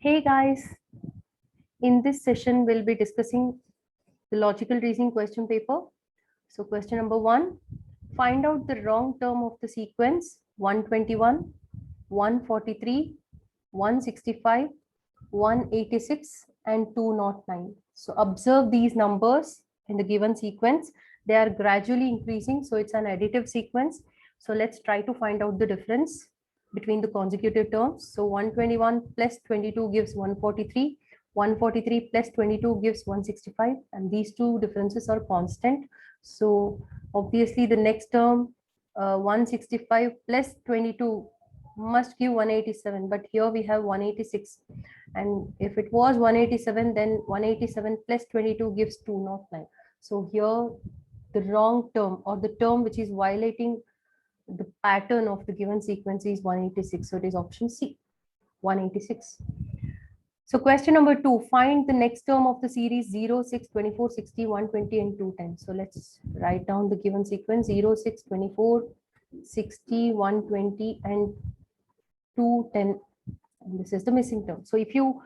Hey guys, in this session we'll be discussing the logical reasoning question paper. So question number 1, find out the wrong term of the sequence 121, 143, 165, 186 and 209. So observe these numbers in the given sequence. They are gradually increasing, so it's an additive sequence. So let's try to find out the difference between the consecutive terms. So 121 plus 22 gives 143, 143 plus 22 gives 165, and these two differences are constant. So obviously the next term 165 plus 22 must give 187, but here we have 186, and if it was 187, then 187 plus 22 gives 209. So here the wrong term, or the term which is violating the pattern of the given sequence, is 186. So it is option C, 186. So question number 2, find the next term of the series 0, 6, 24, 60, 120 and 210. So let's write down the given sequence 0, 6, 24, 60, 120 and 210. And this is the missing term. So if you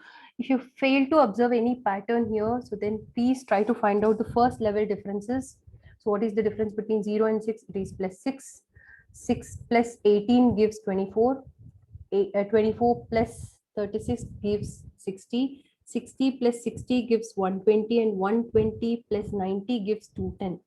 fail to observe any pattern here, so then please try to find out the first level differences. So what is the difference between 0 and 6? It is plus 6. 6 plus 18 gives 24. 24 plus 36 gives 60. 60 plus 60 gives 120, and 120 plus 90 gives 210.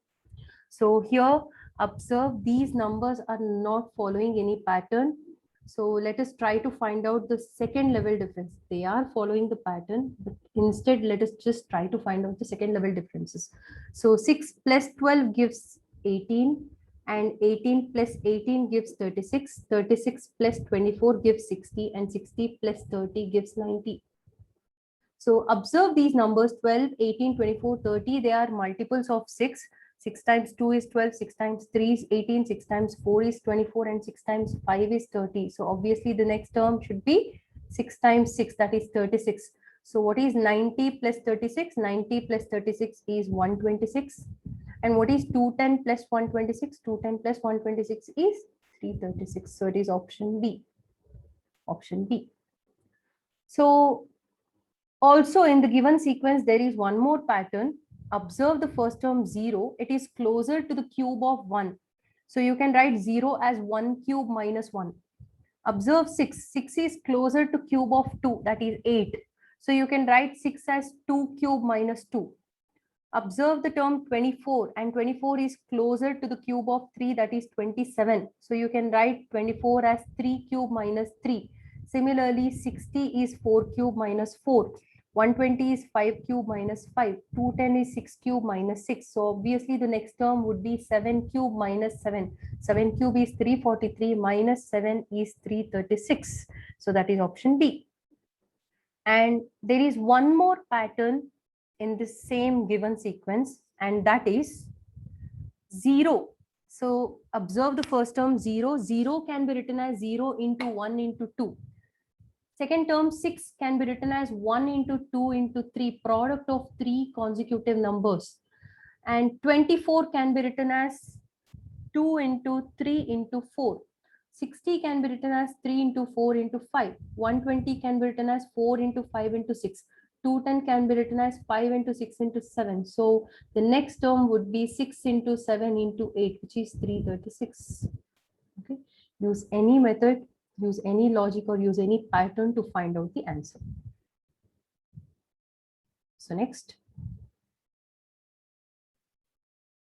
So here observe these numbers are not following any pattern. So let us try to find out the second level difference. They are following the pattern, but instead let us just try to find out the second level differences. So 6 plus 12 gives 18, and 18 plus 18 gives 36. 36 plus 24 gives 60, and 60 plus 30 gives 90. So observe these numbers 12, 18, 24, 30. They are multiples of 6. 6 times 2 is 12, 6 times 3 is 18, 6 times 4 is 24, and 6 times 5 is 30. So obviously the next term should be 6 times 6, that is 36. So what is 90 plus 36? 90 plus 36 is 126. And what is 210 plus 126? 210 plus 126 is 336. So it is option B. Option B. So also in the given sequence, there is one more pattern. Observe the first term 0. It is closer to the cube of 1. So you can write 0 as 1 cube minus 1. Observe 6. 6 is closer to cube of 2, that is 8. So you can write 6 as 2 cube minus 2. Observe the term 24, and 24 is closer to the cube of 3, that is 27. So you can write 24 as 3 cube minus 3. Similarly, 60 is 4 cube minus 4. 120 is 5 cube minus 5. 210 is 6 cube minus 6. So obviously the next term would be 7 cube minus 7. 7 cube is 343 minus 7 is 336. So that is option B. And there is one more pattern in the same given sequence, and that is 0. So observe the first term 0. 0 can be written as 0 into 1 into 2. Second term 6 can be written as 1 into 2 into 3, product of 3 consecutive numbers. And 24 can be written as 2 into 3 into 4. 60 can be written as 3 into 4 into 5. 120 can be written as 4 into 5 into 6. 210 can be written as 5 into 6 into 7. So the next term would be 6 into 7 into 8, which is 336. Okay. Use any method, use any logic, or use any pattern to find out the answer. So next.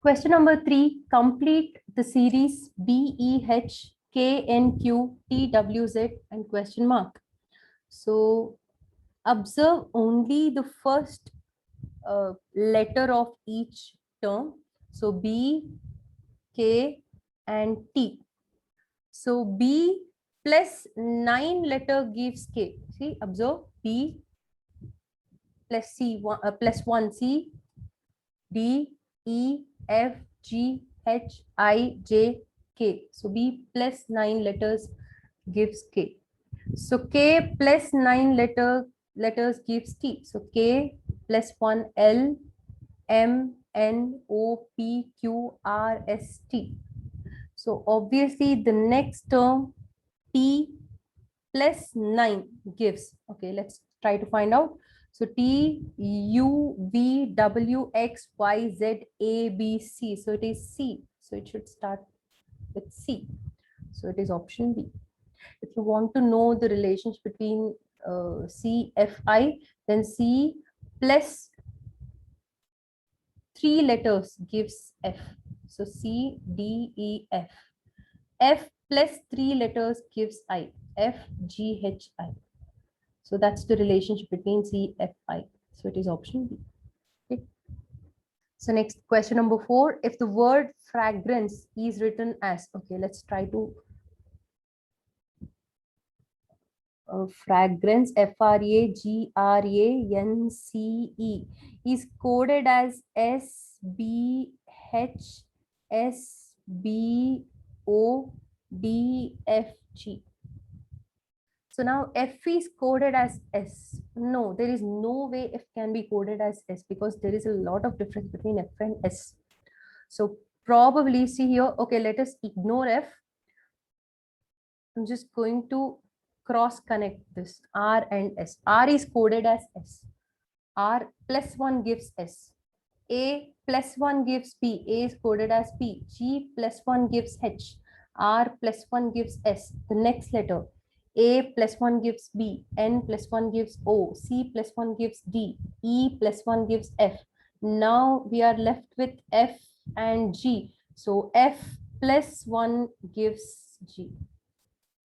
Question number 3, complete the series BEH KNQ TWZ and question mark. So observe only the first letter of each term. So B, K and T. So B plus 9 letter gives K. See, observe B plus C, plus 1 C, D, E, F, G, H, I, J, K. So B plus 9 letters gives K. So K plus 9 letters gives T. So K plus 1 L, M, N, O, P, Q, R, S, T. So obviously the next term T plus 9 gives. Okay, let's try to find out. So T, U, V, W, X, Y, Z, A, B, C. So it is C. So it should start with C. So it is option B. If you want to know the relationship between C, F, I, then C plus 3 letters gives F. So C, D, E, F. F plus 3 letters gives I. F, G, H, I. So that's the relationship between C, F, I. So it is option B. Okay. So next question number 4. If the word fragrance is written as, okay, let's try to fragrance, F-R-A-G-R-A-N-C-E is coded as S-B-H-S-B-O-D-F-G. So now F is coded as S. No, there is no way F can be coded as S because there is a lot of difference between F and S. So probably see here, okay, let us ignore F. I'm just going to cross connect this R and S. R is coded as S. R plus 1 gives S. A plus 1 gives P. A is coded as P. G plus 1 gives H. R plus 1 gives S. The next letter. A plus 1 gives B. N plus 1 gives O. C plus 1 gives D. E plus 1 gives F. Now we are left with F and G. So F plus 1 gives G.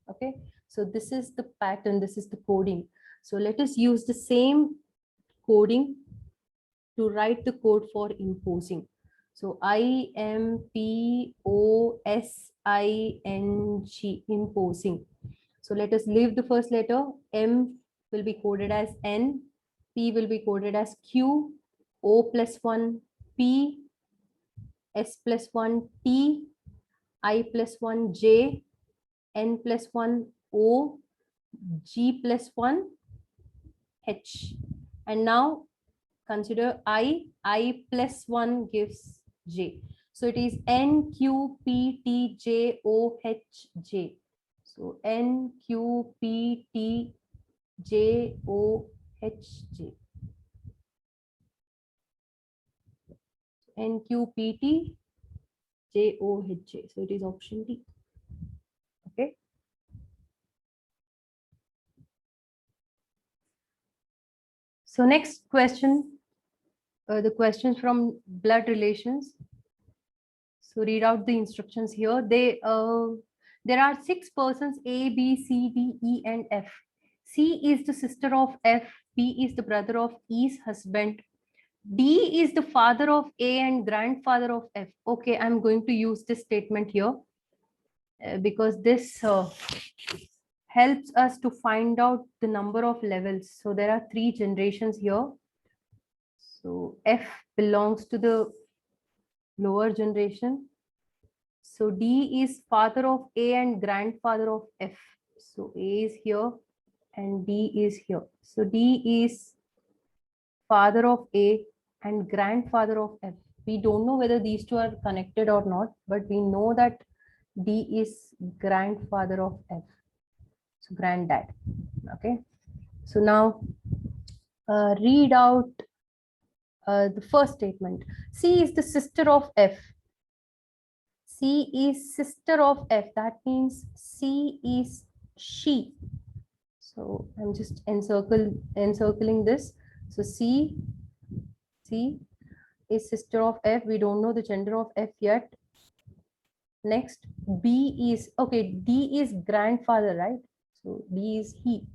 Okay, so this is the pattern, this is the coding. So let us use the same coding to write the code for imposing. So IMPOSING, imposing. So let us leave the first letter. M will be coded as N, P will be coded as Q, O plus 1 P, S plus 1 T, I plus 1 J, N plus 1 O, G plus 1 H. And now consider I plus 1 gives J. So it is N, Q, P, T, J, O, H, J. So N, Q, P, T, J, O, H, J. N, Q, P, T, J, O, H, J. So it is option D. Okay. So next question, the questions from blood relations. So read out the instructions here. There are 6 persons A, B, C, D, E, and F. C is the sister of F. B is the brother of E's husband. D is the father of A and grandfather of F. Okay, I'm going to use this statement here because this helps us to find out the number of levels. So there are 3 generations here. So F belongs to the lower generation. So D is father of A and grandfather of F. So A is here and D is here. So D is father of A and grandfather of F. We don't know whether these two are connected or not, but we know that D is grandfather of F. So granddad. Okay. So now read out the first statement. C is the sister of F. C is sister of F. That means C is she. So I'm just encircling this. So C is sister of F. We don't know the gender of F yet. Next, B is, okay, D is grandfather, right? So D is he.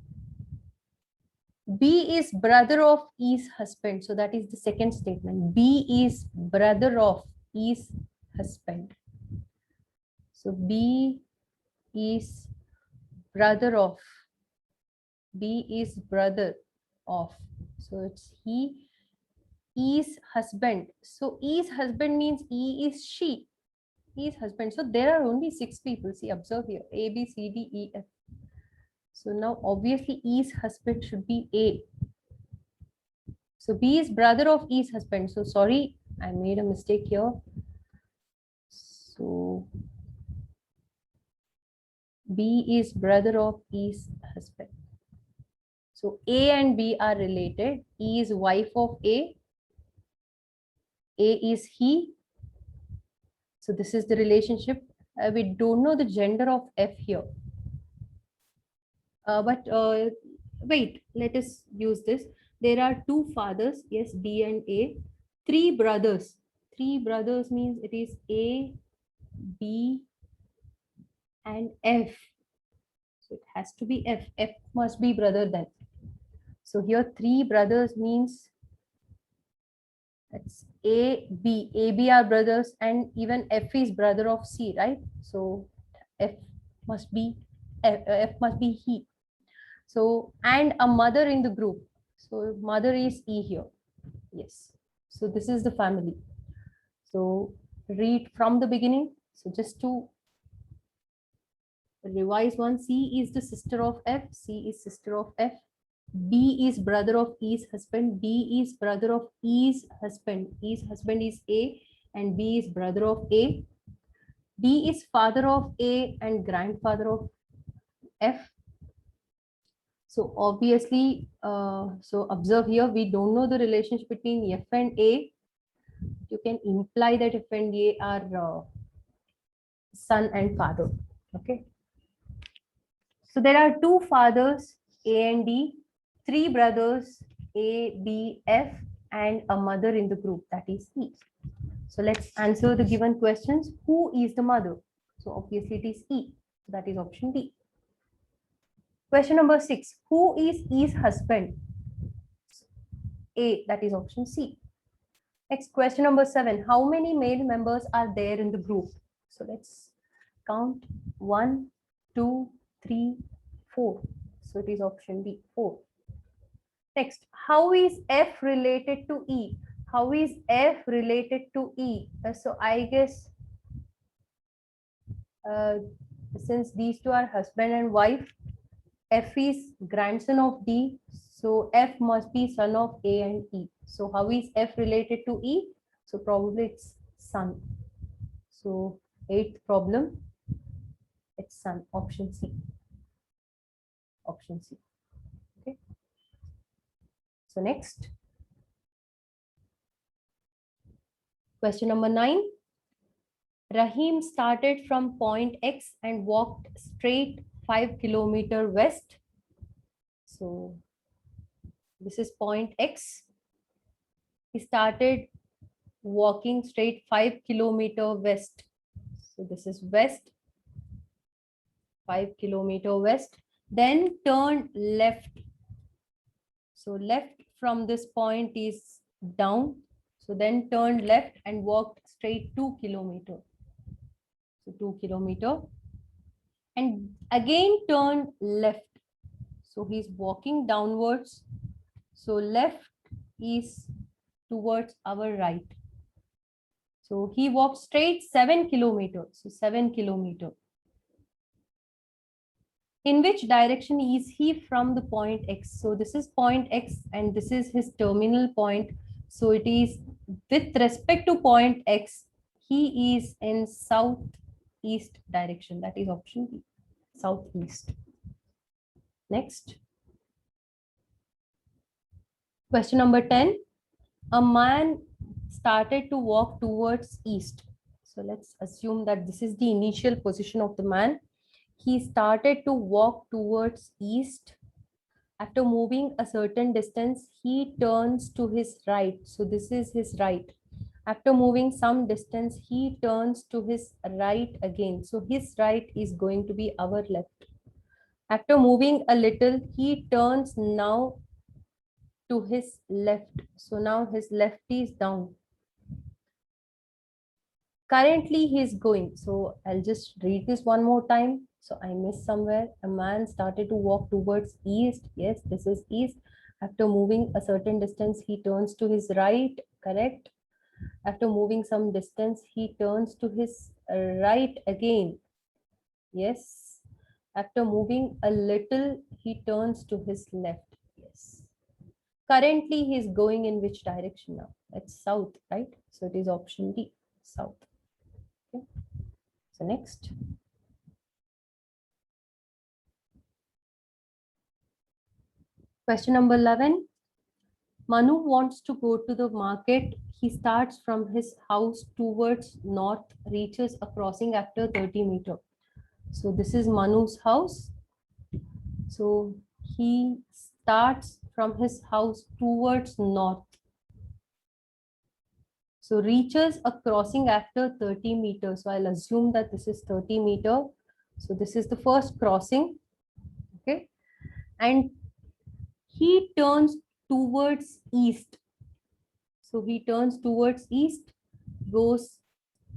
B is brother of E's husband. So that is the second statement. B is brother of E's husband. So B is brother of. B is brother of. So it's he. E's husband. So E's husband means E is she. E's husband. So there are only 6 people. See, observe here. A, B, C, D, E, F. So now obviously E's husband should be A. So B is brother of E's husband. So sorry, I made a mistake here. So B is brother of E's husband. So A and B are related. E is wife of A. A is he. So this is the relationship. We don't know the gender of F here. But wait, let us use this. There are two fathers, yes, B and A. Three brothers. Three brothers means it is A, B, and F. So it has to be F. F must be brother then. So here three brothers means that's A, B. A, B are brothers, and even F is brother of C, right? So F must be F must be he. So and a mother in the group. So mother is E here. Yes. So this is the family. So read from the beginning. So just to revise one, C is the sister of F. C is sister of F. B is brother of E's husband. B is brother of E's husband. E's husband is A and B is brother of A. D is father of A and grandfather of F. So obviously, so observe here, we don't know the relationship between F and A. You can imply that F and A are son and father. Okay. So there are two fathers, A and D, three brothers, A, B, F, and a mother in the group, that is E. So let's answer the given questions. Who is the mother? So obviously it is E. That is option D. Question number 6. Who is E's husband? A. That is option C. Next, question number 7. How many male members are there in the group? So let's count. 1, 2, 3, 4. So it is option D, 4. Next, how is F related to E? How is F related to E? So I guess since these two are husband and wife, F is grandson of D. So F must be son of A and E. So how is F related to E? So probably it's son. So 8th problem, it's son, option C. Option C. Okay. So next, question number 9. Rahim started from point X and walked straight 5 kilometers west. So this is point X. He started walking straight 5 kilometers west. So this is west, 5 kilometers west. Then turned left. So left from this point is down. So then turned left and walked straight 2 kilometers. So 2 kilometers. And again turned left. So he's walking downwards. So left is towards our right. So he walked straight 7 kilometers. So 7 kilometers. In which direction is he from the point X? So this is point X and this is his terminal point. So it is with respect to point X, he is in southeast direction. That is option B, southeast. Next. Question number 10. A man started to walk towards east. So let's assume that this is the initial position of the man. He started to walk towards east. After moving a certain distance, he turns to his right. So this is his right. After moving some distance, he turns to his right again. So his right is going to be our left. After moving a little, he turns now to his left. So now his left is down. Currently he is going. So I'll just read this one more time. So I missed somewhere. A man started to walk towards east. Yes, this is east. After moving a certain distance, he turns to his right. Correct. After moving some distance, he turns to his right again. Yes. After moving a little, he turns to his left. Yes. Currently, he is going in which direction now? It's south, right? So it is option D, south. Okay. So next. Question number 11. Manu wants to go to the market. He starts from his house towards north, reaches a crossing after 30 meters. So this is Manu's house. So he starts from his house towards north. So reaches a crossing after 30 meters. So I'll assume that this is 30 meters. So this is the first crossing. Okay. And he turns towards east. So he turns towards east, goes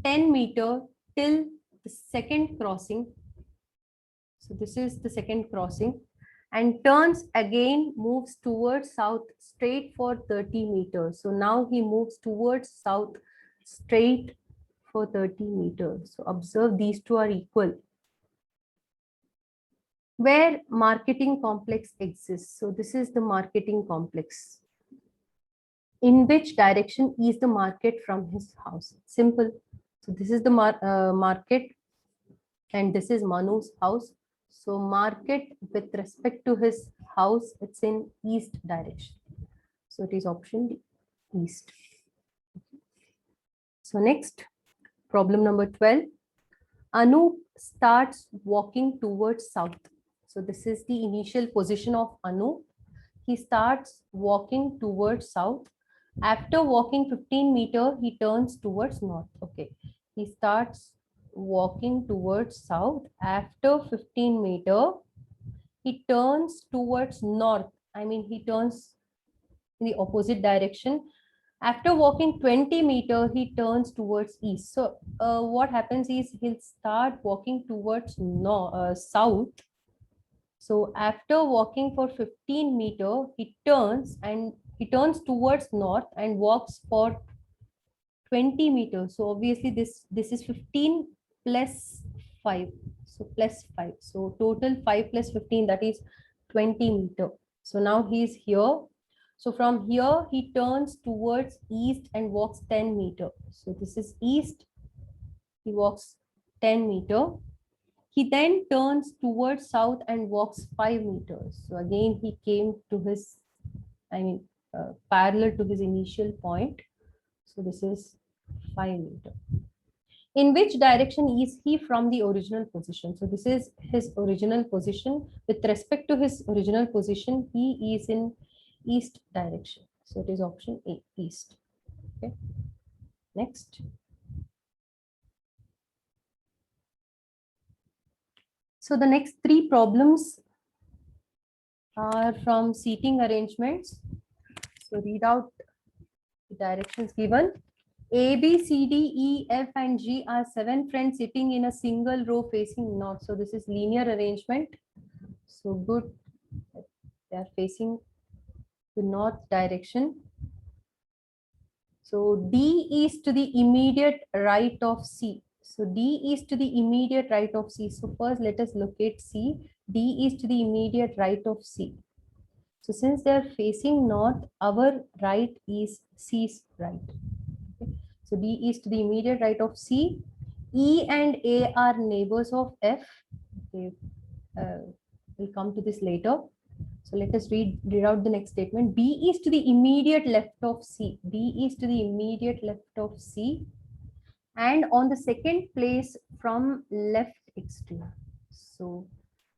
10 meters till the second crossing. So this is the second crossing, and turns again, moves towards south straight for 30 meters. So now he moves towards south straight for 30 meters. So observe these two are equal. Where marketing complex exists. So this is the marketing complex. In which direction is the market from his house? Simple. So this is the market, and this is Manu's house. So market with respect to his house, it's in east direction. So it is option D, east. So next, problem number 12. Anu starts walking towards south. So this is the initial position of Anu. He starts walking towards south. After walking 15 meters, he turns towards north. Okay. He starts walking towards south. After 15 meters, he turns towards north. I mean, he turns in the opposite direction. After walking 20 meters, he turns towards east. So what happens is he'll start walking towards south. So after walking for 15 meters, he turns towards north and walks for 20 meters. So obviously this is 15 plus 5. So plus 5. So total 5 plus 15, that is 20 meters. So now he is here. So from here, he turns towards east and walks 10 meters. So this is east. He walks 10 meters. He then turns towards south and walks 5 meters. So again, he came to his, parallel to his initial point. So this is 5 meters. In which direction is he from the original position? So this is his original position. With respect to his original position, he is in east direction. So it is option A, east. Okay. Next. So the next three problems are from seating arrangements. So read out the directions given. A, B, C, D, E, F, and G are 7 friends sitting in a single row facing north. So this is linear arrangement. So good. They are facing the north direction. So D is to the immediate right of C. So D is to the immediate right of C. So first let us locate C. D is to the immediate right of C. So since they are facing north, our right is C's right. Okay. So D is to the immediate right of C. E and A are neighbors of F. Okay. We'll come to this later. So let us read out the next statement. B is to the immediate left of C. B is to the immediate left of C. And on the second place from left extreme. So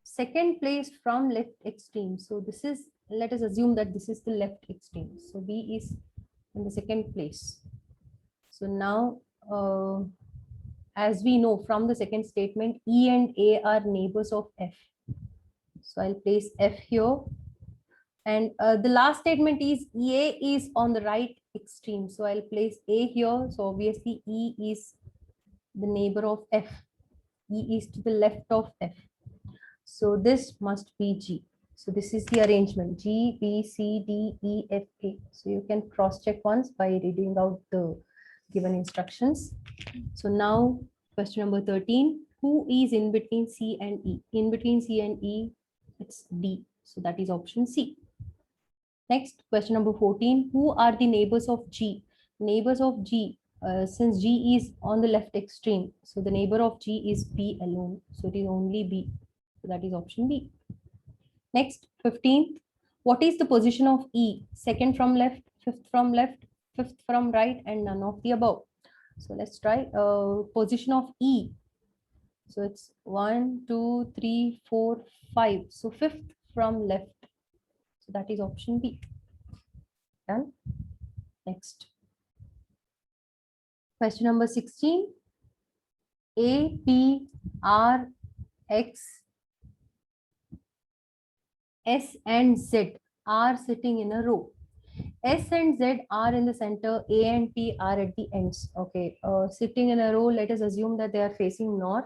second place from left extreme. So this is, let us assume that this is the left extreme. So B is in the second place. So now, as we know from the second statement, E and A are neighbors of F. So I'll place F here. And the last statement is A is on the right extreme. So I'll place A here. So obviously E is the neighbor of F. E is to the left of F. So this must be G. So this is the arrangement, G, B, C, D, E, F, A. So you can cross check once by reading out the given instructions. So now question number 13, who is in between C and E? In between C and E, it's D. So that is option C. Next, question number 14, who are the neighbors of G? Neighbors of G, since G is on the left extreme, so the neighbor of G is B alone. So it is only B. So that is option B. Next, 15th, What is the position of E? Second from left, fifth from left, fifth from right, and none of the above. So let's try position of E. So it's 1, 2, 3, 4, 5. So fifth from left. So that is option B. Done. Next. Question number 16. A, P, R, X, S and Z are sitting in a row. S and Z are in the center, A and P are at the ends. Okay, sitting in a row, let us assume that they are facing north.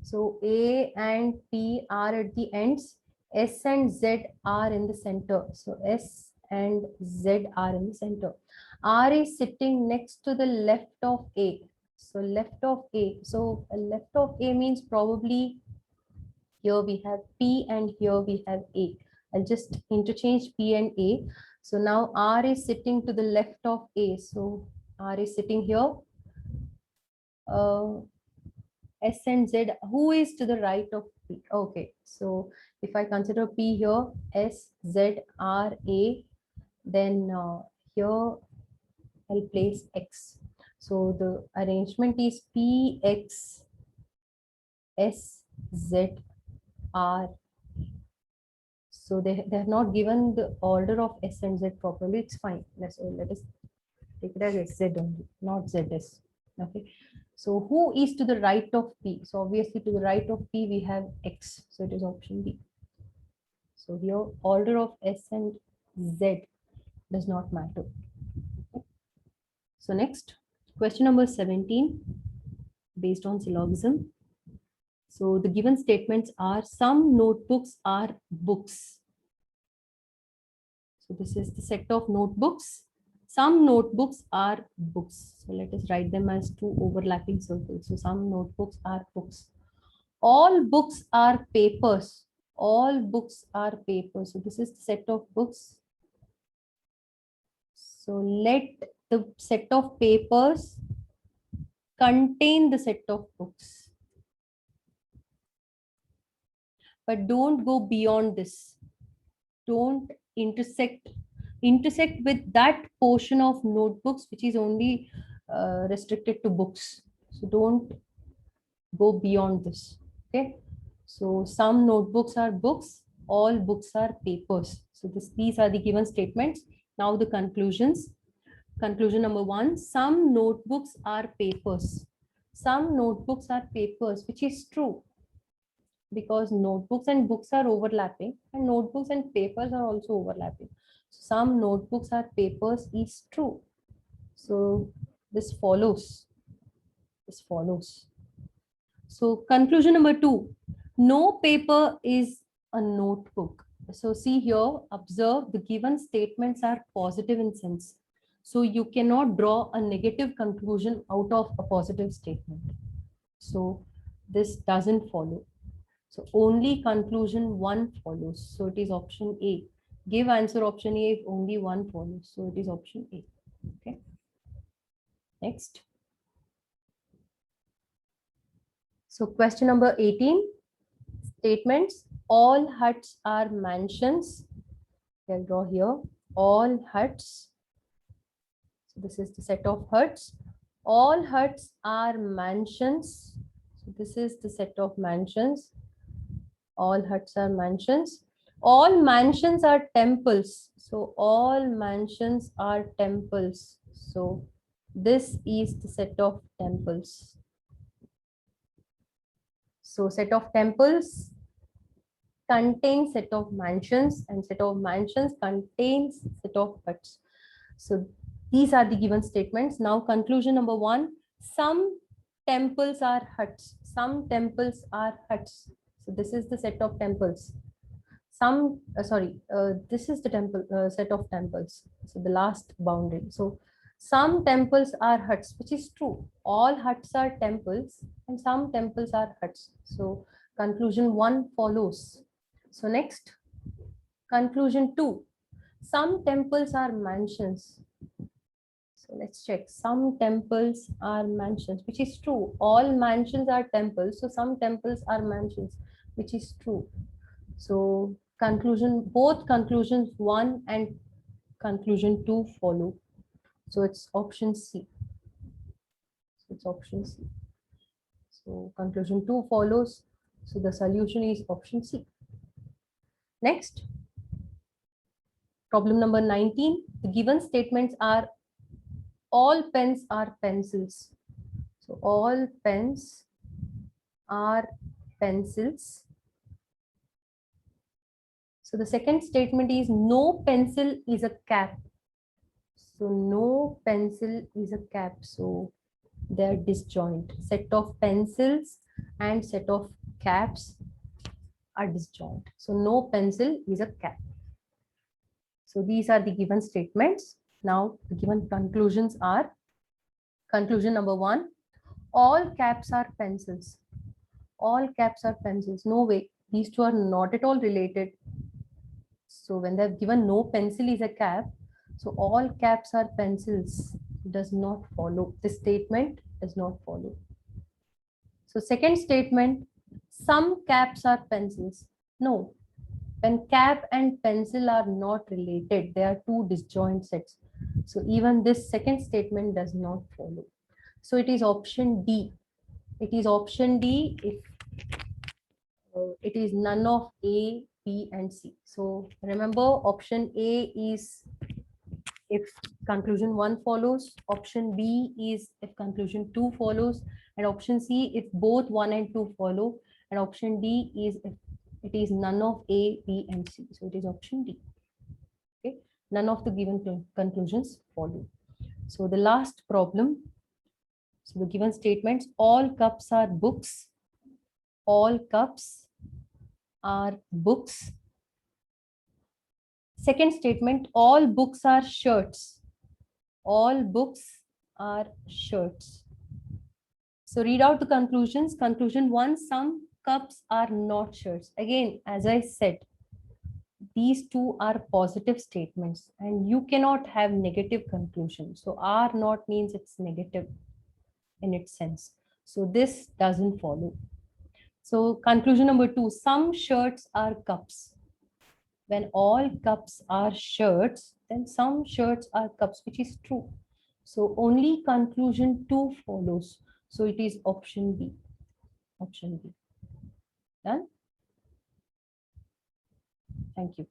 So A and P are at the ends, S and Z are in the center. So S and Z are in the center. R is sitting next to the left of A. So left of A. So left of A means probably here we have P and here we have A. I'll just interchange P and A. So now R is sitting to the left of A. So R is sitting here. S and Z, who is to the right of P? Okay, so if I consider P here, S, Z, R, A, then here I'll place X. So the arrangement is P, X, S, Z, R. So they have not given the order of S and Z properly. It's fine. Let us take it as Z only, not ZS. Okay. So who is to the right of P? So obviously to the right of P we have X. So it is option B. So here order of S and Z does not matter. Okay. So next, question number 17, based on syllogism. So the given statements are some notebooks are books. So this is the set of notebooks. Some notebooks are books. So let us write them as two overlapping circles. So some notebooks are books. All books are papers. All books are papers. So this is the set of books. So let the set of papers contain the set of books. But don't go beyond this. Don't intersect with that portion of notebooks which is only restricted to books. So don't go beyond this. Okay. So some notebooks are books, all books are papers. So these are the given statements. Now the conclusions. Conclusion number 1, some notebooks are papers. Some notebooks are papers, which is true, because notebooks and books are overlapping and notebooks and papers are also overlapping. Some notebooks are papers is true. So this follows. This follows. So conclusion number 2, no paper is a notebook. So see here, observe the given statements are positive in sense. So you cannot draw a negative conclusion out of a positive statement. So this doesn't follow. So only conclusion 1 follows. So it is option A. Give answer option A if only 1 follows. So it is option A. Okay. Next. So question number 18. Statements. All huts are mansions. I'll draw here. All huts. So this is the set of huts. All huts are mansions. So this is the set of mansions. All huts are mansions. All mansions are temples. So all mansions are temples. So this is the set of temples. So set of temples contains set of mansions and set of mansions contains set of huts. So these are the given statements. Now conclusion number 1, some temples are huts. Some temples are huts. So this is the set of temples. Some this is the temple set of temples. So the last boundary. So some temples are huts, which is true. All huts are temples and some temples are huts. So conclusion 1 follows. So next, conclusion 2, some temples are mansions. So let's check. Some temples are mansions, which is true. All mansions are temples. So some temples are mansions, which is true. So Conclusion, both conclusions 1 and conclusion 2 follow. So it's option C. So it's option C. So conclusion 2 follows. So the solution is option C. Next, problem number 19. The given statements are all pens are pencils. So all pens are pencils. So the second statement is no pencil is a cap. So no pencil is a cap. So they're disjoint. Set of pencils and set of caps are disjoint. So no pencil is a cap. So these are the given statements. Now the given conclusions are, conclusion number 1, all caps are pencils. All caps are pencils. No way. These two are not at all related. So when they've given no pencil is a cap, so all caps are pencils does not follow. This statement does not follow. So second statement, some caps are pencils. No, when cap and pencil are not related, they are two disjoint sets. So even this second statement does not follow. So it is option D. It is option D if it is none of A, B, and C. So remember, option A is if conclusion 1 follows, option B is if conclusion 2 follows, and option C if both 1 and 2 follow, and option D is if it is none of A, B, and C. So it is option D. Okay, none of the given conclusions follow. So the last problem. So the given statements, all cups are books. All cups are books. Second statement, all books are shirts. All books are shirts. So read out the conclusions. Conclusion 1, some cups are not shirts. Again, as I said, these two are positive statements and you cannot have negative conclusion. So are not means it's negative in its sense. So this doesn't follow. So conclusion number 2, some shirts are cups. When all cups are shirts, then some shirts are cups, which is true. So only conclusion 2 follows. So it is option B. Option B. Done? Thank you.